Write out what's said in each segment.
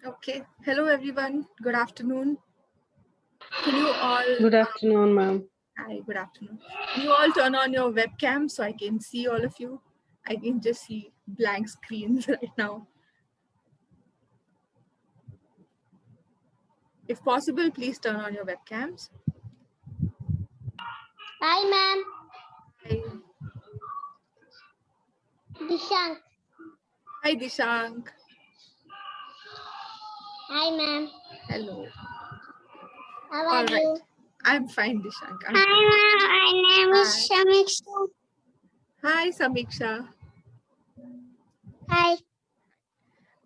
Okay. Hello, everyone. Good afternoon. Can you all? Good afternoon, ma'am. Hi. Good afternoon. Can you all turn on your webcam so I can see all of you? I can just see blank screens right now. If possible, please turn on your webcams. Hi, ma'am. Hi. Dishank. Hi, Dishank. Hi, ma'am. Hello. How All are right. you? I'm fine, Dishank. I'm Hi, fine. ma'am. My name is Hi. Samiksha. Hi, Samiksha. Hi.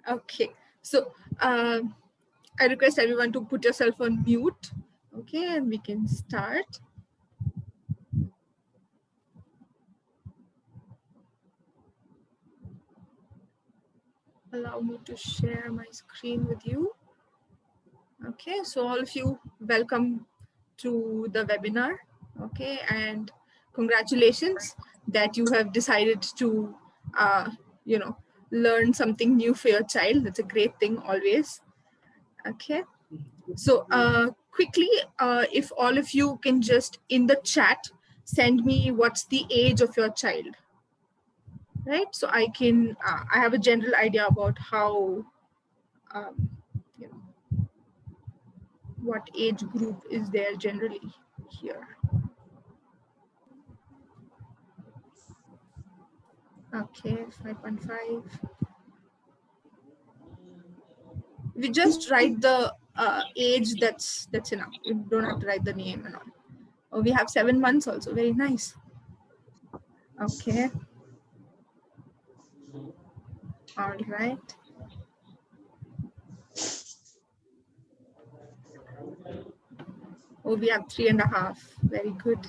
Okay. So, I request everyone to put yourself on mute. Okay, and we can start. Allow me to share my screen with you. Okay, so all of you, welcome to the webinar. Okay, and congratulations that you have decided to, you know, learn something new for your child. That's a great thing always. Okay, so quickly, if all of you can just in the chat send me what's the age of your child, right? So I can, I have a general idea about how, you know, what age group is there generally here. Okay, 5.5. We just write the age, that's enough. You don't have to write the name and all. Oh, we have 7 months also, very nice. Okay, all right. Oh, we have 3.5, very good.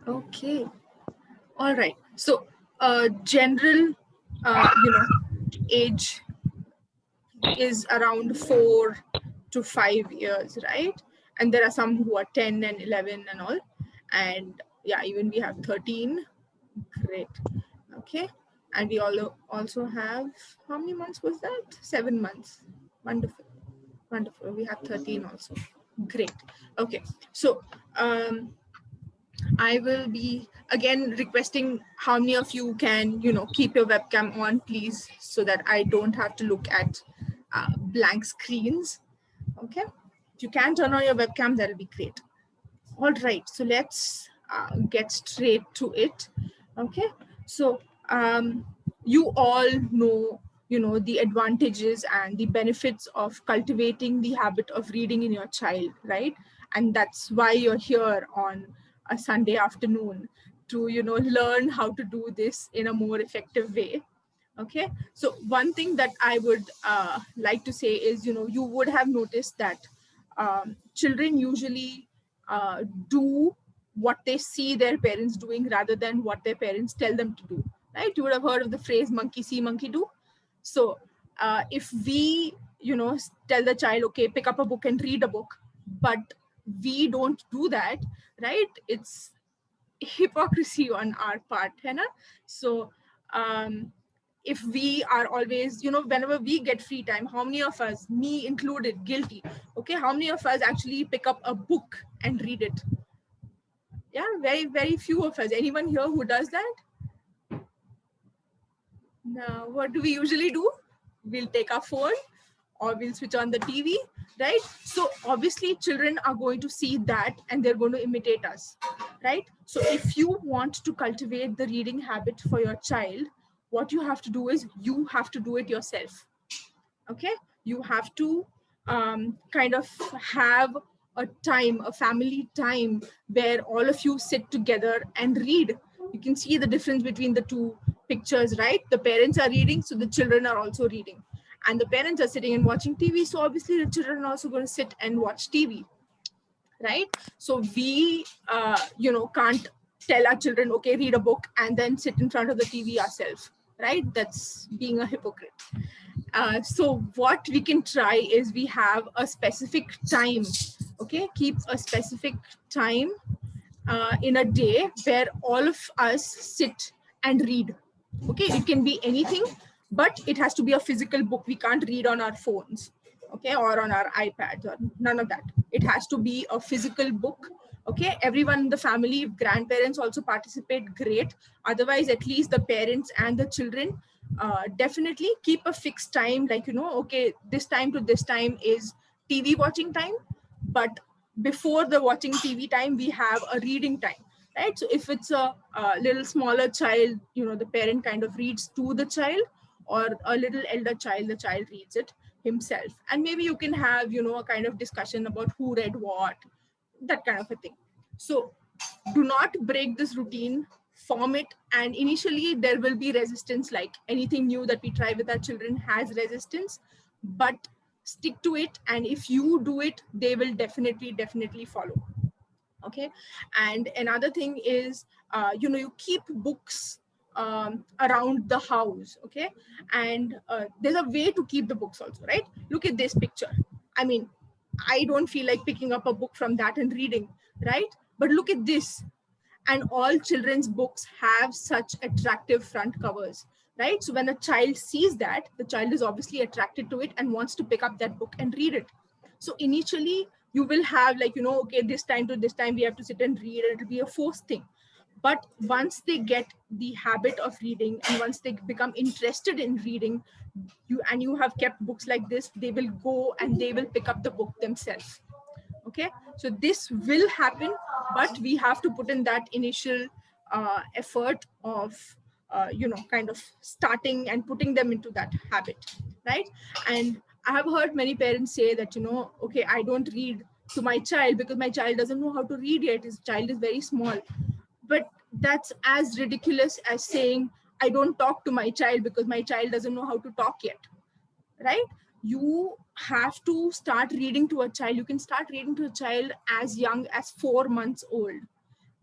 Okay, all right. So general, age is around 4 to 5 years, right? And there are some who are 10 and 11 and all. And yeah, even we have 13. Great. Okay. And we all also have, how many months was that? 7 months. Wonderful. Wonderful. We have 13 also. Great. Okay. So I will be again requesting how many of you can, keep your webcam on, please, so that I don't have to look at blank screens. Okay. If you can turn on your webcam, that'll be great. All right. So let's get straight to it. Okay. So you all know, the advantages and the benefits of cultivating the habit of reading in your child, right? And that's why you're here on a Sunday afternoon to, learn how to do this in a more effective way. Okay. So one thing that I would like to say is, you would have noticed that children usually do what they see their parents doing rather than what their parents tell them to do, right? You would have heard of the phrase monkey see monkey do. So if we, tell the child, okay, pick up a book and read a book, but we don't do that, right? It's hypocrisy on our part, है ना? So if we are always, whenever we get free time, how many of us, me included, guilty, okay, how many of us actually pick up a book and read it? Yeah, very, very few of us. Anyone here who does that? Now, what do we usually do? We'll take our phone or we'll switch on the TV, right? So obviously children are going to see that and they're going to imitate us, right? So if you want to cultivate the reading habit for your child, what you have to do is you have to do it yourself. Okay, you have to kind of have a time, a family time, where all of you sit together and read. You can see the difference between the two pictures, right? The parents are reading, so the children are also reading, and the parents are sitting and watching TV, so obviously the children are also going to sit and watch TV, right? So we can't tell our children, okay, read a book and then sit in front of the TV ourselves, right? That's being a hypocrite. So what we can try is we have a specific time, okay? Keep a specific time in a day where all of us sit and read, Okay, it can be anything, but it has to be a physical book. We can't read on our phones, okay, or on our iPads, or none of that. It has to be a physical book. Okay, everyone in the family, if grandparents also participate, great. Otherwise, at least the parents and the children, definitely keep a fixed time, like, okay, this time to this time is TV watching time, but before the watching TV time we have a reading time, right? So if it's a little smaller child, the parent kind of reads to the child, or a little elder child, the child reads it himself, and maybe you can have, a kind of discussion about who read what, that kind of a thing. So do not break this routine, form it. And initially there will be resistance, like anything new that we try with our children has resistance, but stick to it, and if you do it, they will definitely follow. Okay. And another thing is, you keep books around the house. Okay. And there's a way to keep the books also, right? Look at this picture. I mean, I don't feel like picking up a book from that and reading, right? But look at this. And all children's books have such attractive front covers, right? So when a child sees that, the child is obviously attracted to it and wants to pick up that book and read it. So initially you will have, like, okay, this time to this time we have to sit and read, and it'll be a forced thing. But once they get the habit of reading, and once they become interested in reading, you have kept books like this, they will go and they will pick up the book themselves. Okay, so this will happen, but we have to put in that initial effort of kind of starting and putting them into that habit, right? And I have heard many parents say that, okay, I don't read to my child because my child doesn't know how to read yet, his child is very small. But that's as ridiculous as saying I don't talk to my child because my child doesn't know how to talk yet, right? You have to start reading to a child. You can start reading to a child as young as 4 months old.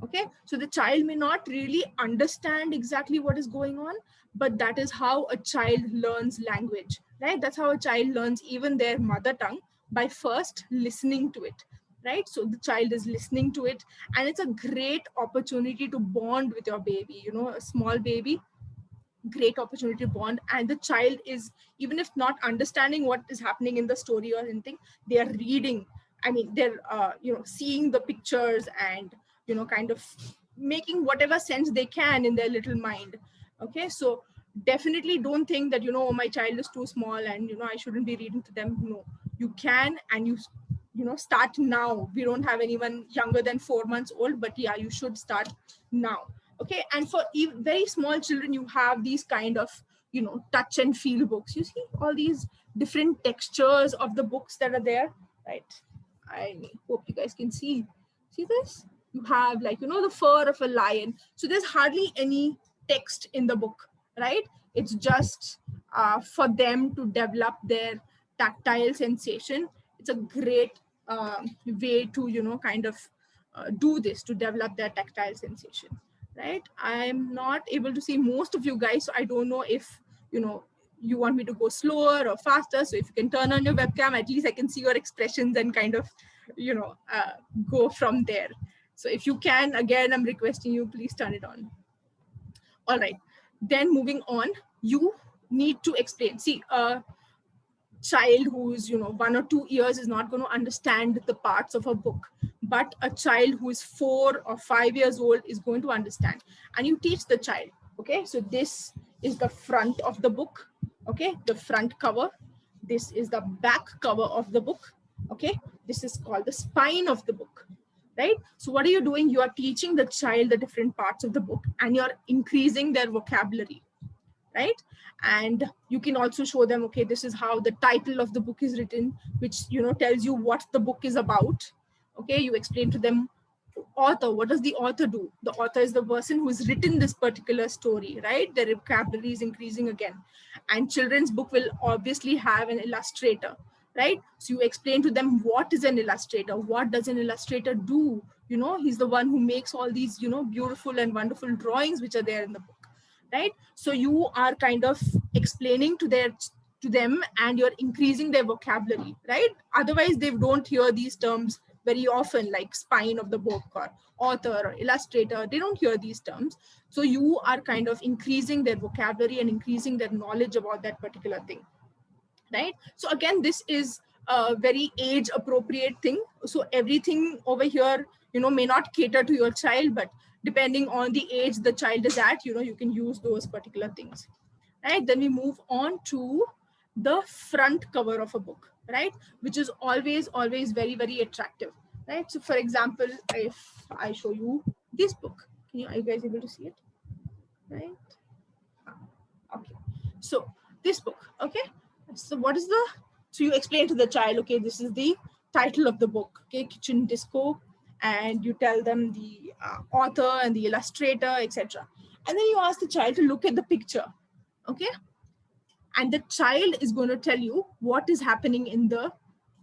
Okay, so the child may not really understand exactly what is going on, but that is how a child learns language, right? That's how a child learns even their mother tongue, by first listening to it, right? So the child is listening to it, and it's a great opportunity to bond with your baby. A small baby, great opportunity to bond. And the child is, even if not understanding what is happening in the story or anything, they are reading. I mean, they're seeing the pictures, and kind of making whatever sense they can in their little mind. Okay, so definitely don't think that, my child is too small and I shouldn't be reading to them. No, you can, and start now. We don't have anyone younger than 4 months old, but yeah, you should start now. Okay, and for very small children, you have these kind of touch and feel books. You see all these different textures of the books that are there, right? I hope you guys can see this. You have, like, the fur of a lion, so there's hardly any text in the book, right? It's just for them to develop their tactile sensation. It's a great way to kind of do this, to develop their tactile sensation, right? I'm not able to see most of you guys, so I don't know if you want me to go slower or faster. So if you can turn on your webcam, at least I can see your expressions and kind of go from there. So if you can, again, I'm requesting you, please turn it on. All right, then moving on, you need to explain. See, child who's 1 or 2 years is not going to understand the parts of a book, but a child who is 4 or 5 years old is going to understand. And you teach the child. Okay, so this is the front of the book. Okay, the front cover. This is the back cover of the book. Okay, this is called the spine of the book, right? So what are you doing? You are teaching the child the different parts of the book, and you're increasing their vocabulary, right? And you can also show them, okay, this is how the title of the book is written, which tells you what the book is about. Okay, you explain to them author. What does the author do? The author is the person who has written this particular story, right? Their vocabulary is increasing again. And children's book will obviously have an illustrator, right? So you explain to them what is an illustrator, what does an illustrator do. He's the one who makes all these beautiful and wonderful drawings which are there in the book, right? So you are kind of explaining to them, and you're increasing their vocabulary, right? Otherwise they don't hear these terms very often, like spine of the book or author or illustrator. They don't hear these terms. So you are kind of increasing their vocabulary and increasing their knowledge about that particular thing, right? So again, this is a very age appropriate thing. So everything over here, may not cater to your child, but depending on the age the child is at, you can use those particular things, right? Then we move on to the front cover of a book, right? Which is always very, very attractive, right? So for example, if I show you this book, are you guys able to see it, right? Okay. So this book, okay. So what is the, so you explain to the child, okay, this is the title of the book, okay, Kitchen Disco, and you tell them the author and the illustrator, etc. And then you ask the child to look at the picture, okay, and the child is going to tell you what is happening in the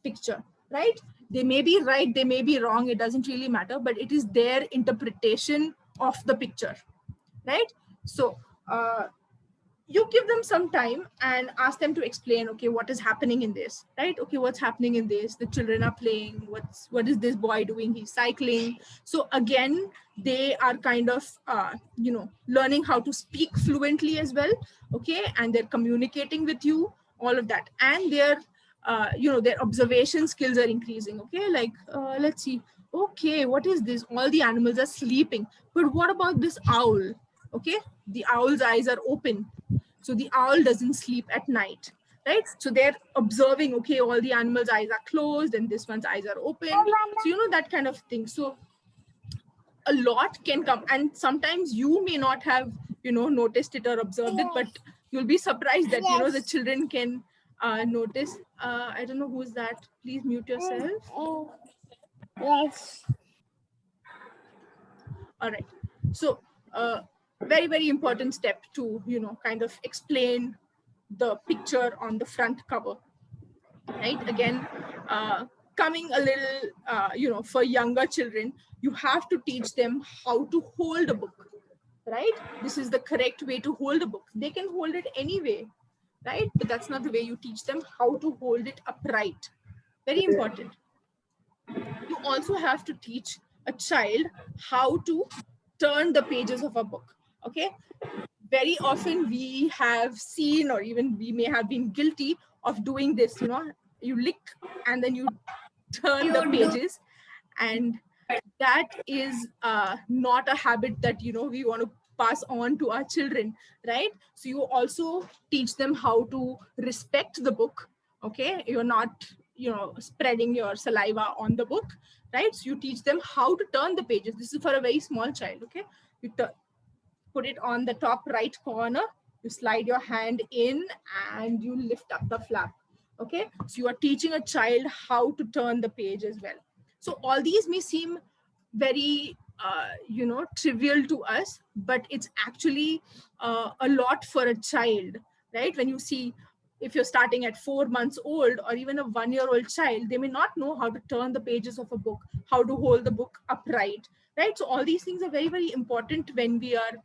picture, right? They may be right, they may be wrong, it doesn't really matter, but it is their interpretation of the picture, right? So you give them some time and ask them to explain, okay, what is happening in this, right? Okay, what's happening in this? The children are playing. What is this boy doing? He's cycling. So again, they are kind of learning how to speak fluently as well, okay, and they're communicating with you, all of that, and their observation skills are increasing, okay, like let's see, okay, what is this? All the animals are sleeping, but what about this owl? Okay, the owl's eyes are open, so the owl doesn't sleep at night, right? So they're observing, okay, all the animals' eyes are closed and this one's eyes are open. So, that kind of thing. So a lot can come. And sometimes you may not have, noticed it or observed it, but you'll be surprised that, the children can notice. I don't know who's that. Please mute yourself. Yes. All right. So, very, very important step to, kind of explain the picture on the front cover, right? Again, coming a little, for younger children, you have to teach them how to hold a book, right? This is the correct way to hold a book. They can hold it anyway, right? But that's not the way you teach them how to hold it upright. Very important. You also have to teach a child how to turn the pages of a book, okay? Very often we have seen, or even we may have been guilty of doing this, you lick and then you turn the pages, and that is not a habit that we want to pass on to our children, right? So you also teach them how to respect the book, okay? You're not spreading your saliva on the book, right? So you teach them how to turn the pages. This is for a very small child, okay? You put it on the top right corner, you slide your hand in and you lift up the flap, okay? So you are teaching a child how to turn the page as well. So all these may seem very trivial to us, but it's actually a lot for a child, right? When you see, if you're starting at 4 months old or even a 1-year-old child, they may not know how to turn the pages of a book, how to hold the book upright, right? So all these things are very, very important when we are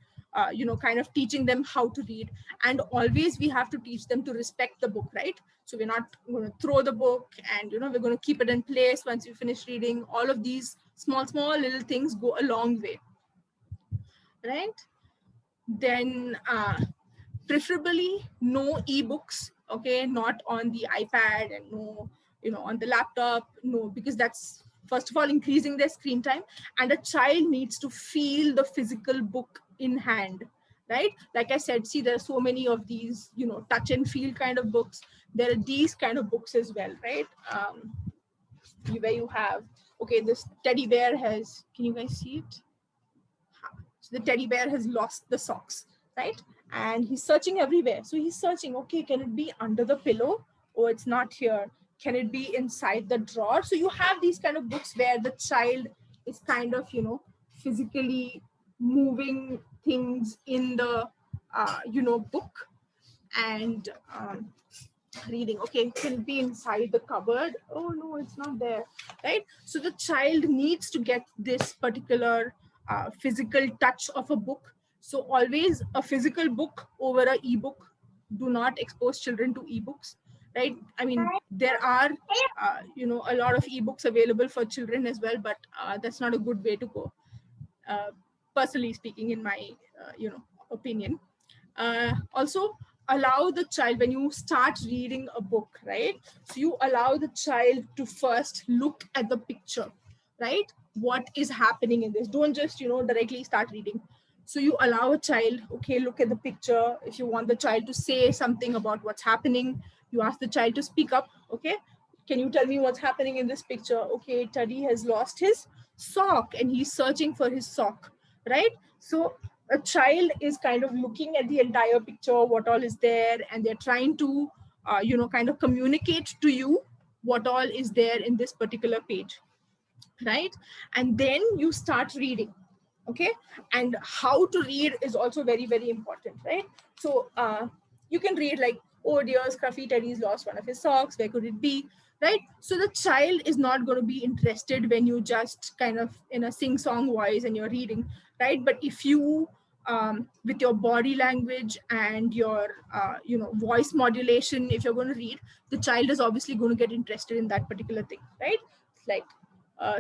kind of teaching them how to read. And always we have to teach them to respect the book, right? So we're not going to throw the book, and we're going to keep it in place once you finish reading. All of these small little things go a long way, right? Then preferably no ebooks, okay, not on the iPad, and no on the laptop, no, because that's first of all increasing their screen time, and a child needs to feel the physical book in hand, right? Like I said, see, there are so many of these touch and feel kind of books. There are these kind of books as well, right? Where you have, okay, this teddy bear has, can you guys see it? So the teddy bear has lost the socks, right? And he's searching everywhere. So he's searching, okay, can it be under the pillow? Oh, it's not here. Can it be inside the drawer? So you have these kind of books where the child is kind of, physically moving things in the, book, and reading. Okay, can it be inside the cupboard? Oh no, it's not there, right? So the child needs to get this particular physical touch of a book. So always a physical book over a ebook. Do not expose children to ebooks, right? I mean, there are a lot of ebooks available for children as well, but that's not a good way to go, uh, personally speaking, in my opinion. Also, allow the child, when you start reading a book, right, so you allow the child to first look at the picture, right? What is happening in this? Don't just directly start reading. So you allow a child, okay, look at the picture. If you want the child to say something about what's happening, you ask the child to speak up. Okay, can you tell me what's happening in this picture? Okay, Teddy has lost his sock and he's searching for his sock, right? So a child is kind of looking at the entire picture, what all is there, and they're trying to kind of communicate to you what all is there in this particular page, right? And then you start reading. Okay, and how to read is also very, very important, right? So you can read like, oh dear, Scruffy Teddy's lost one of his socks, where could it be, right? So the child is not going to be interested when you just kind of in a sing song voice and you're reading, right? But if you with your body language and your voice modulation, if you're going to read, the child is obviously going to get interested in that particular thing, right? Like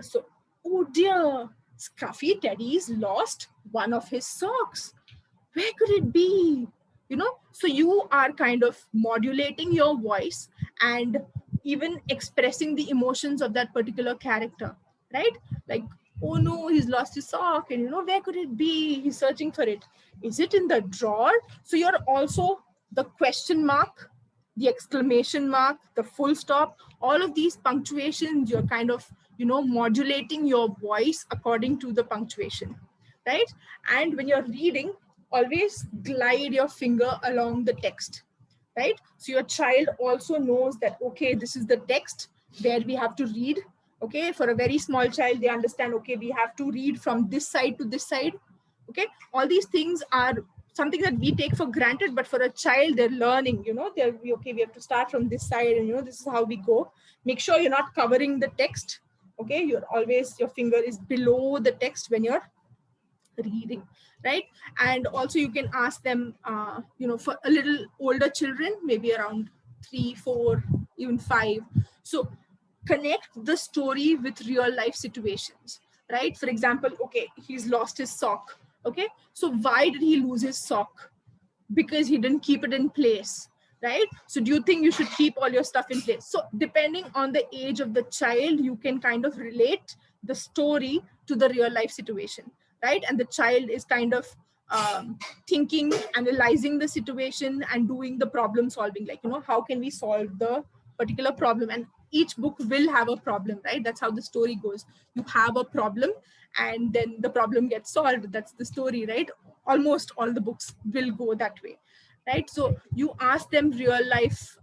so, oh dear, Scruffy Teddy's lost one of his socks. Where could it be? So you are kind of modulating your voice and even expressing the emotions of that particular character, right? Like, oh no, he's lost his sock, and where could it be? He's searching for it. Is it in the drawer? So you're also the question mark, the exclamation mark, the full stop, all of these punctuations, you're kind of, modulating your voice according to the punctuation, right? And when you're reading, always glide your finger along the text, right? So your child also knows that, okay, this is the text where we have to read. Okay, for a very small child, they understand, okay, we have to read from this side to this side. Okay, all these things are something that we take for granted, but for a child, they're learning, they're okay, we have to start from this side, and this is how we go. Make sure you're not covering the text. Okay, you're always, your finger is below the text when you're reading, right? And also you can ask them, for a little older children, maybe around 3, 4, even 5. So connect the story with real life situations, right? For example, okay, he's lost his sock. Okay, so why did he lose his sock? Because he didn't keep it in place, right? So do you think you should keep all your stuff in place? So depending on the age of the child, you can kind of relate the story to the real life situation, right? And the child is kind of thinking, analyzing the situation and doing the problem solving, like, how can we solve the particular problem? And each book will have a problem, right? That's how the story goes. You have a problem and then the problem gets solved. That's the story, right? Almost all the books will go that way, right? So you ask them real life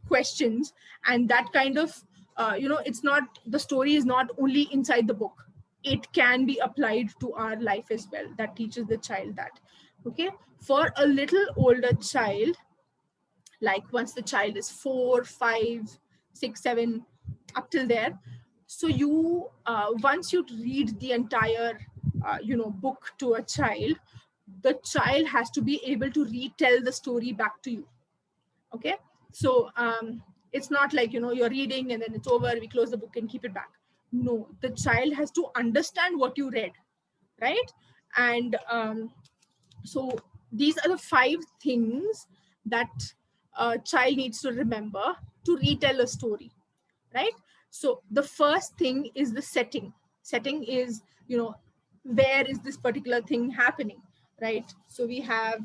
questions, and that kind of it's not, the story is not only inside the book, it can be applied to our life as well. That teaches the child that. Okay, for a little older child, like once the child is 4, 5, 6, 7, up till there, so you once you read the entire book to a child, the child has to be able to retell the story back to you. Okay, so it's not like, you're reading and then it's over, we close the book and keep it back. No, the child has to understand what you read, right? And so these are the 5 things that a child needs to remember to retell a story, right? So the first thing is the setting. Setting is, where is this particular thing happening, right? So we have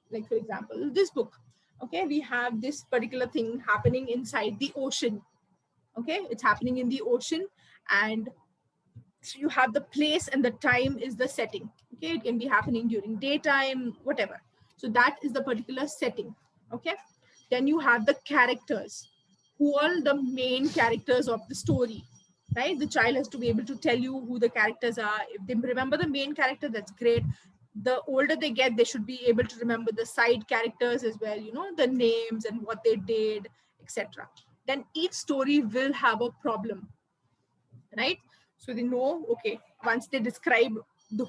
like, for example, this book. Okay, we have this particular thing happening inside the ocean. Okay, it's happening in the ocean, and so you have the place and the time is the setting. Okay, it can be happening during daytime, whatever. So that is the particular setting. Okay, then you have the characters, who are the main characters of the story, right? The child has to be able to tell you who the characters are. If they remember the main character, that's great. The older they get, they should be able to remember the side characters as well, the names and what they did, etc. Then each story will have a problem, right? So they know, okay, once they describe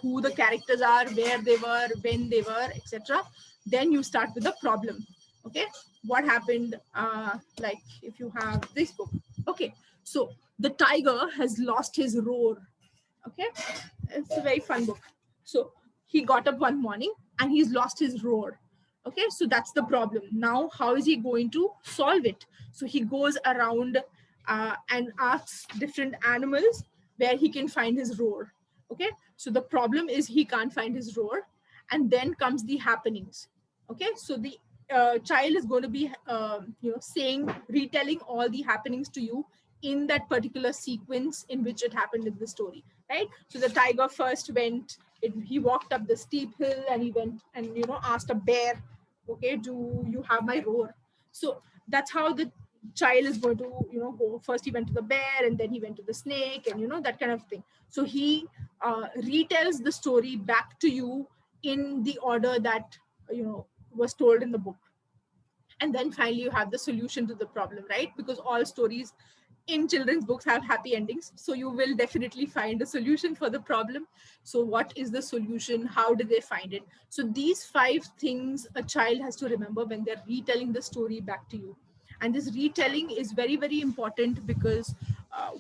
who the characters are, where they were, when they were, etc., then you start with the problem. Okay, what happened, like if you have this book. Okay, so the tiger has lost his roar. Okay, it's a very fun book. So he got up one morning and he's lost his roar. Okay, so that's the problem. Now how is he going to solve it? So he goes around and asks different animals where he can find his roar. Okay, so the problem is he can't find his roar, and then comes the happenings. Okay, so the child is going to be saying, retelling all the happenings to you in that particular sequence in which it happened in the story, right? So the tiger first he walked up the steep hill and he went and asked a bear, okay, do you have my roar? So that's how the child is going to go. First he went to the bear, and then he went to the snake, and that kind of thing. So he retells the story back to you in the order that was told in the book. And then finally you have the solution to the problem, right? Because all stories in children's books have happy endings, so you will definitely find a solution for the problem. So what is the solution? How did they find it? So these 5 things a child has to remember when they're retelling the story back to you. And this retelling is very, very important, because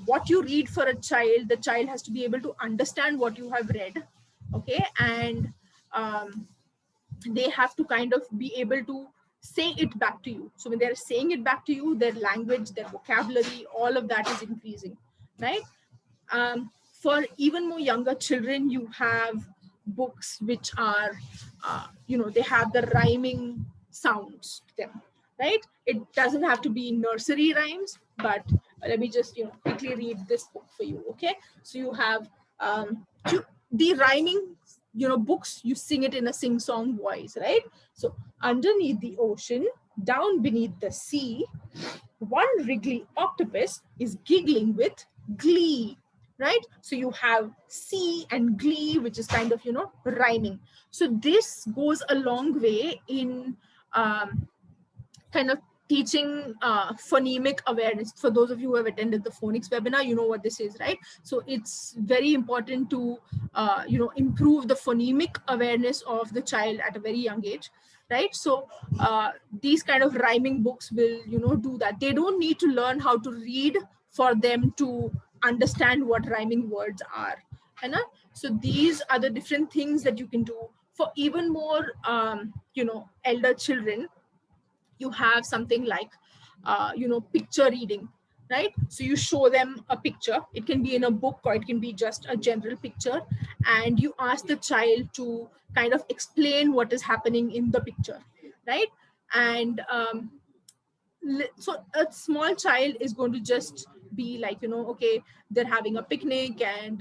what you read for a child, the child has to be able to understand what you have read. Okay, and um, they have to kind of be able to say it back to you. So when they're saying it back to you, their language, their vocabulary, all of that is increasing, right? For even more younger children, you have books which are they have the rhyming sounds to them, right? It doesn't have to be nursery rhymes, but let me just quickly read this book for you. Okay, so you have the rhyming books. You sing it in a sing song voice, right? So underneath the ocean, down beneath the sea, one wriggly octopus is giggling with glee, right? So you have sea and glee, which is kind of rhyming. So this goes a long way in um, kind of teaching phonemic awareness. For those of you who have attended the phonics webinar, you know what this is, right? So it's very important to improve the phonemic awareness of the child at a very young age, right? So these kind of rhyming books will do that. They don't need to learn how to read for them to understand what rhyming words are, and so these are the different things that you can do. For even more elder children, you have something like picture reading, right? So you show them a picture. It can be in a book, or it can be just a general picture, and you ask the child to kind of explain what is happening in the picture, right? And so a small child is going to just be like, okay, they're having a picnic, and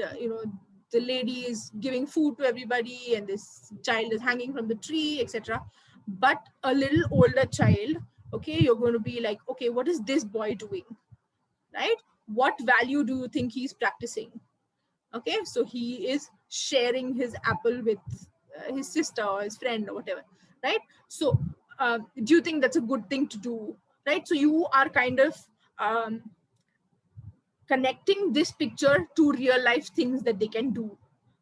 the lady is giving food to everybody, and this child is hanging from the tree, etc. But a little older child, okay, you're going to be like, okay, what is this boy doing, right? What value do you think he's practicing? Okay, so he is sharing his apple with his sister or his friend or whatever, right? So do you think that's a good thing to do, right? So you are kind of um, connecting this picture to real life things that they can do,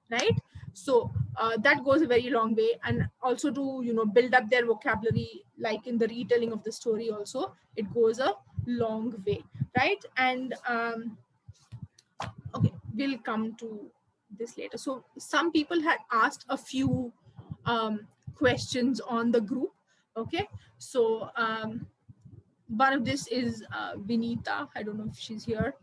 right? So that goes a very long way. And also to build up their vocabulary, like in the retelling of the story also, it goes a long way, right? And okay, we'll come to this later. So some people had asked a few questions on the group. Okay, so one of this is Vinita. I don't know if she's here.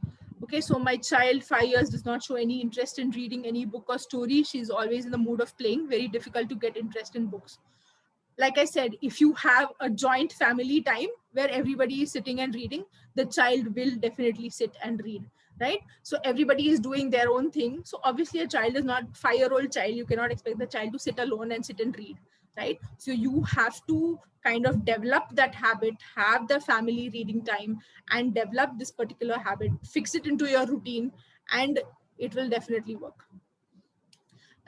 Okay, so my child, 5 years, does not show any interest in reading any book or story. She's always in the mood of playing. Very difficult to get interest in books. Like I said, if you have a joint family time where everybody is sitting and reading, the child will definitely sit and read, right? So everybody is doing their own thing. So obviously a child is not 5-year-old child. You cannot expect the child to sit alone and sit and read, right? So you have to kind of develop that habit, have the family reading time, and develop this particular habit, fix it into your routine, and it will definitely work.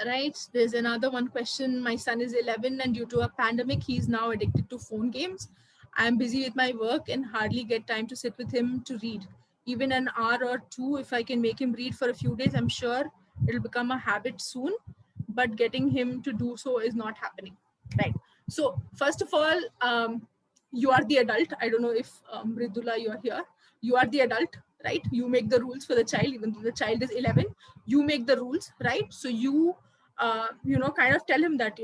Right, there's another one question. My son is 11, and due to a pandemic he's now addicted to phone games. I'm busy with my work and hardly get time to sit with him to read. Even an hour or two, if I can make him read for a few days, I'm sure it'll become a habit soon, but getting him to do so is not happening, right? So first of all, you are the adult. I don't know if Mridula, you're here. You are the adult, right? You make the rules for the child, even though the child is 11. You make the rules, right? So you, kind of tell him that,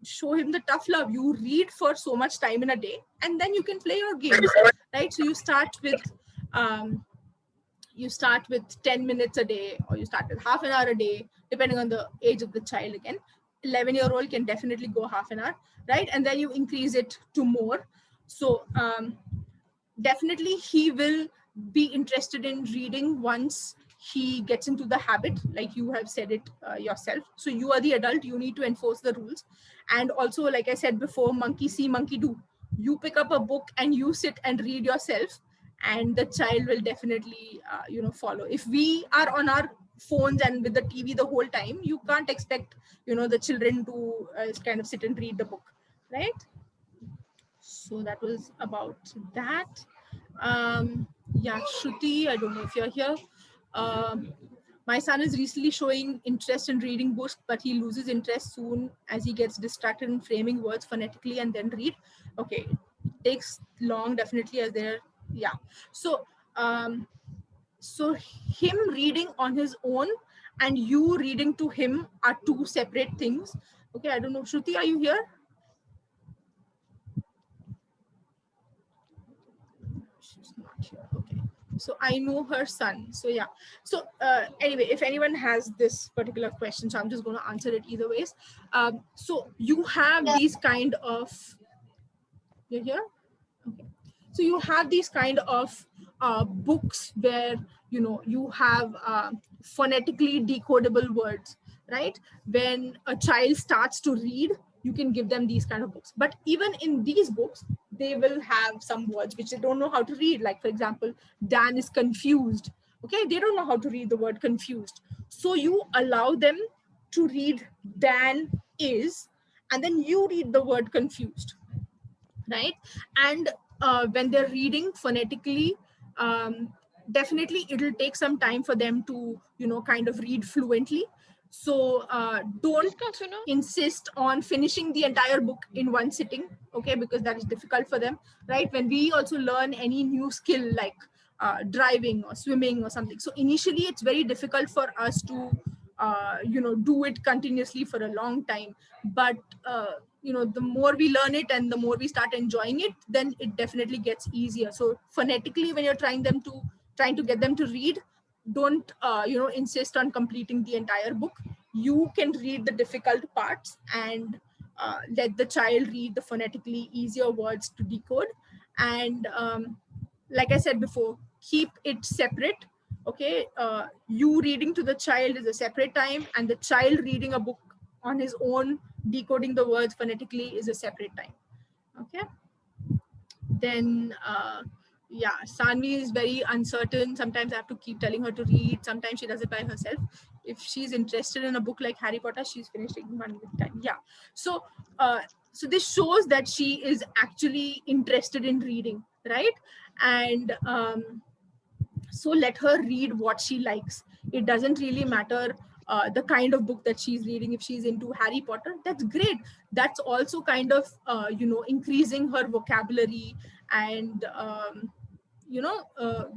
show him the tough love. You read for so much time in a day, and then you can play your games, right? So um, you start with 10 minutes a day, or you start with half an hour a day, depending on the age of the child. Again, 11-year-old can definitely go half an hour, right? And then you increase it to more. So definitely he will be interested in reading once he gets into the habit, like you have said it yourself. So you are the adult, you need to enforce the rules. And also, like I said before, monkey see monkey do. You pick up a book and you sit and read yourself, and the child will definitely follow. If we are on our phones and with the TV the whole time, you can't expect the children to kind of sit and read the book, right? So that was about that. Yeah, Shruti, I don't know if you're here. Um, my son is recently showing interest in reading books, but he loses interest soon as he gets distracted in framing words phonetically and then read. Okay, it takes long, definitely, as there. Yeah. So, um, so him reading on his own and you reading to him are two separate things. Okay, I don't know. Shruti, are you here? She's not here. Okay. So I know her son. So yeah. So anyway, if anyone has this particular question, so I'm just going to answer it either ways. So you have these kind of, you're here? Okay. So you have these kind of books where you have phonetically decodable words, right? When a child starts to read, you can give them these kind of books. But even in these books, they will have some words which they don't know how to read. Like, for example, Dan is confused. Okay, they don't know how to read the word confused. So you allow them to read Dan is, and then you read the word confused, right? And when they're reading phonetically, definitely it'll take some time for them to kind of read fluently. So don't इसका सुनो insist on finishing the entire book in one sitting, okay, because that is difficult for them, right? When we also learn any new skill like driving or swimming or something, so initially it's very difficult for us to do it continuously for a long time. But the more we learn it and the more we start enjoying it, then it definitely gets easier. So phonetically, when you're trying to get them to read, don't insist on completing the entire book. You can read the difficult parts and let the child read the phonetically easier words to decode. And like I said before, keep it separate. Okay, you reading to the child is a separate time, and the child reading a book on his own, decoding the words phonetically, is a separate time. Okay. Then yeah, Sanvi is very uncertain. Sometimes I have to keep telling her to read, sometimes she does it by herself. If she's interested in a book like Harry Potter, she's finished in 1 week time. Yeah. So so this shows that she is actually interested in reading, right? And so let her read what she likes. It doesn't really matter the kind of book that she's reading. If she's into Harry Potter, that's great. That's also kind of increasing her vocabulary and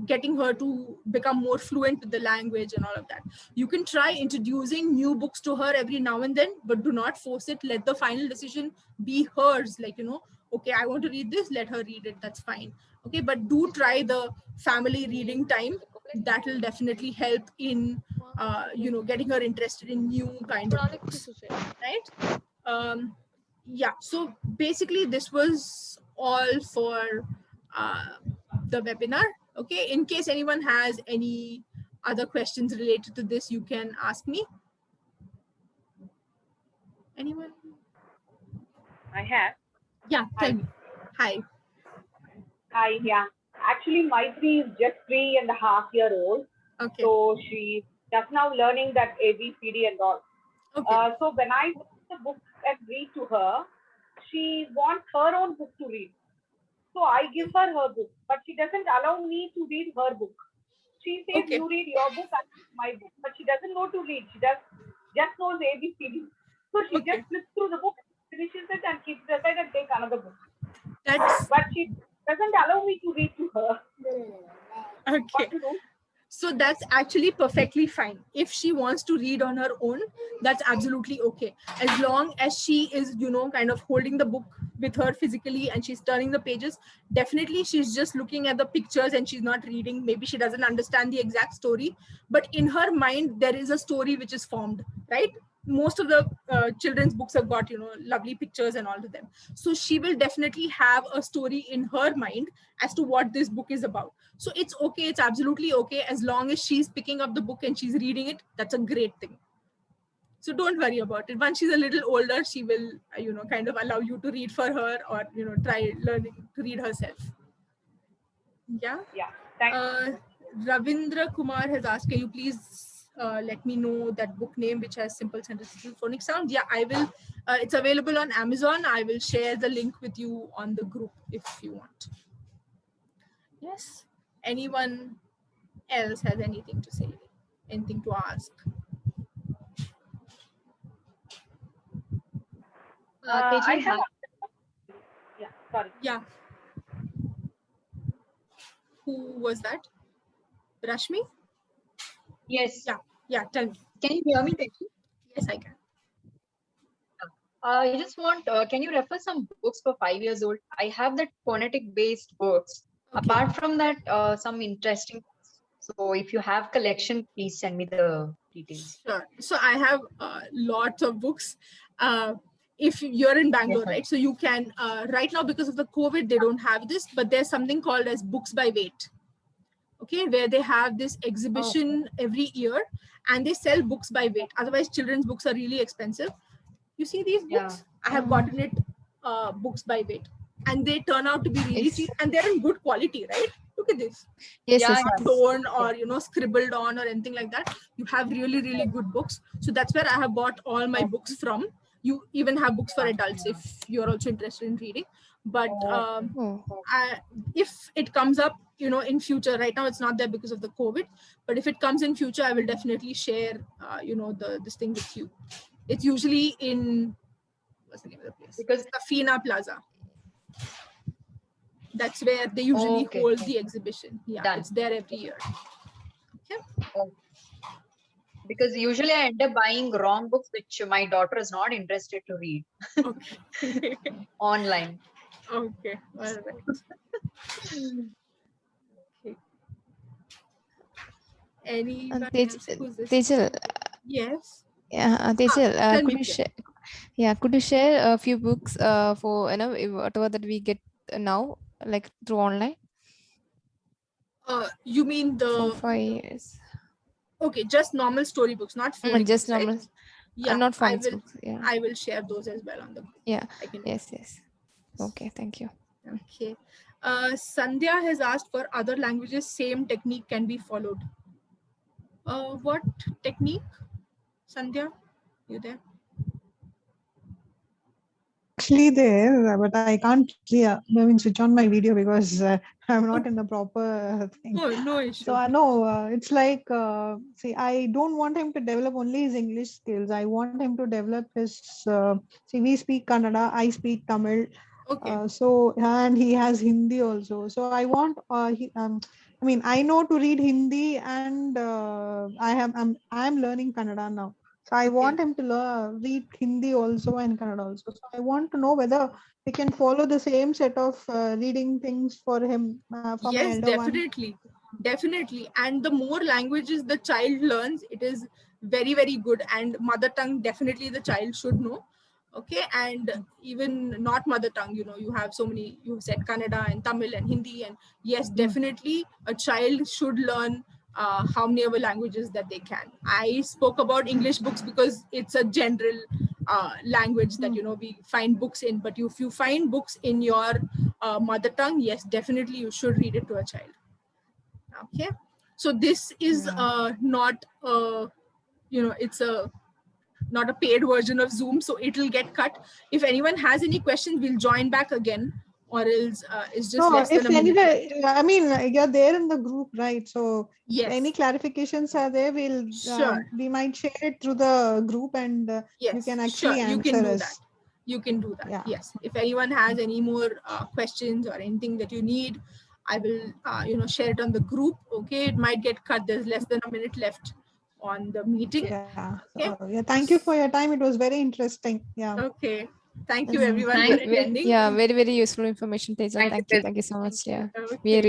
getting her to become more fluent with the language and all of that. You can try introducing new books to her every now and then, but do not force it. Let the final decision be hers. Like, okay, I want to read this, let her read it, that's fine. Okay, but do try the family reading time. That will definitely help in getting her interested in new kind of books, right? Yeah, so basically this was all for uh, the webinar. Okay, in case anyone has any other questions related to this, you can ask me. Anyone? I have. Yeah, tell Hi. me. Hi. Hi, yeah. Actually, Maitri is just 3.5 years old. Okay. So she just now learning that ABCD and all. Okay. So when I open the book and read to her, she wants her own book to read. So I give Okay. her book, but she doesn't allow me to read her book. She says, Okay. "You read your book, I read my book," but she doesn't know to read. She just knows ABCD. So she Okay. just flips through the book, finishes it, and keeps it aside and take another book. That's but she doesn't allow me to read to her. okay. What to do? So that's actually perfectly fine. If she wants to read on her own, that's absolutely okay. As long as she is, kind of holding the book with her physically and she's turning the pages, definitely she's just looking at the pictures and she's not reading. Maybe she doesn't understand the exact story, but in her mind, there is a story which is formed, right? Most of the children's books have got, lovely pictures and all to them. So she will definitely have a story in her mind as to what this book is about. So it's okay, it's absolutely okay, as long as she's picking up the book and she's reading it. That's a great thing. So don't worry about it. Once she's a little older, she will, kind of allow you to read for her, or try learning to read herself. Yeah. Yeah, thank you uh, so much. Ravindra Kumar has asked, can you please let me know that book name which has simple sentences and phonic sound? Yeah, I will. It's available on Amazon. I will share the link with you on the group if you want. Yes. Anyone else has anything to say, anything to ask? I Tejal, have. hi. Yeah, sorry. Yeah. Who was that? Rashmi? Yes. Yeah. Yeah. Tell me. Can you hear me, Tejal? Yes, I can. I just want, can you refer some books for 5 years old? I have that phonetic-based books. Okay. Apart from that, some interesting books. So if you have collection, please send me the details. Sure. So I have lots of books. If you're in Yes, Bangalore, ma'am. right? So you can, right now because of the COVID, they don't have this, but there's something called as books by weight. Okay, where they have this Oh, exhibition every year and they sell books by weight. Otherwise, children's books are really expensive. You see these yeah. books? I have gotten it books by weight, and they turn out to be really It's cheap, and they're in good quality, right? Look at this, yes, Yeah, yes, not yes. torn yeah. or scribbled on or anything like that. You have really really good books. So that's where I have bought all my books Okay. from. You even have books for Yeah. adults if you're also interested in reading. But Okay. Oh, if it comes up, in future, right now it's not there because of the COVID, but if it comes in future, I will definitely share, this thing with you. It's usually in, what's the name of the place? Because, Safina Plaza. That's where they usually okay. hold the exhibition. Yeah, Done. it's there every year. Okay. Oh, because usually I end up buying wrong books, which my daughter is not interested to read Okay. online. Okay. All right. Okay. Anyone Tej, else? Who's this? Tejal, Yes. yeah, Ah, Tejal, tell could me, you Priya. share? Yeah, could you share a few books for whatever that we get now, like through online You mean for the 5 years? okay, just normal storybooks, not phonic Just books, right? normal, Yeah, not I phonics will. books. Yeah, I will share those as well on the group. yeah, I can do yes, yes. that. Okay, thank you. Okay. Sandhya has asked, for other languages, same technique can be followed. What technique, Sandhya? You there? Actually there, but I can't switch on my video because I'm not Oh, in the proper thing. no So issue. I know it's like see, I don't want him to develop only his English skills. I want him to develop his see, we speak Kannada, I speak Tamil, Okay. so and he has Hindi also. So I want I mean I know to read Hindi and I'm learning Kannada now. So I Okay. want him to read Hindi also and Kannada also. So I want to know whether we can follow the same set of reading things for him, for my Yes, elder one. definitely. Definitely. And the more languages the child learns, it is very, very good. And mother tongue, definitely the child should know. Okay. And even not mother tongue, you have so many, you said Kannada and Tamil and Hindi. And yes, Mm. definitely a child should learn how many other languages that they can. I spoke about English books because it's a general language that, Mm. we find books in. But if you find books in your mother tongue, yes, definitely you should read it to a child. Okay. So this is Yeah. not it's a not a paid version of Zoom, so it'll get cut. If anyone has any questions, we'll join back again, or else it's just No, less than if a minute left. anyway, I mean, you're there in the group, right? So if any Yes. clarifications are there, Sure. we might share it through the group and you Yes. can Sure. actually You answer can do that. us. you can do that. Yeah. Yes. If anyone has any more questions or anything that you need, I will share it on the group. Okay, it might get cut. There's less than a minute left on the meeting. Yeah. Okay. So, yeah. Thank you for your time. It was very interesting. Yeah. Okay. Thank you Yes. everyone Thank for you. attending. Yeah, very, very useful information, Teja. Thank you, Thank you. Teja. Thank you so much. Yeah. Okay. We are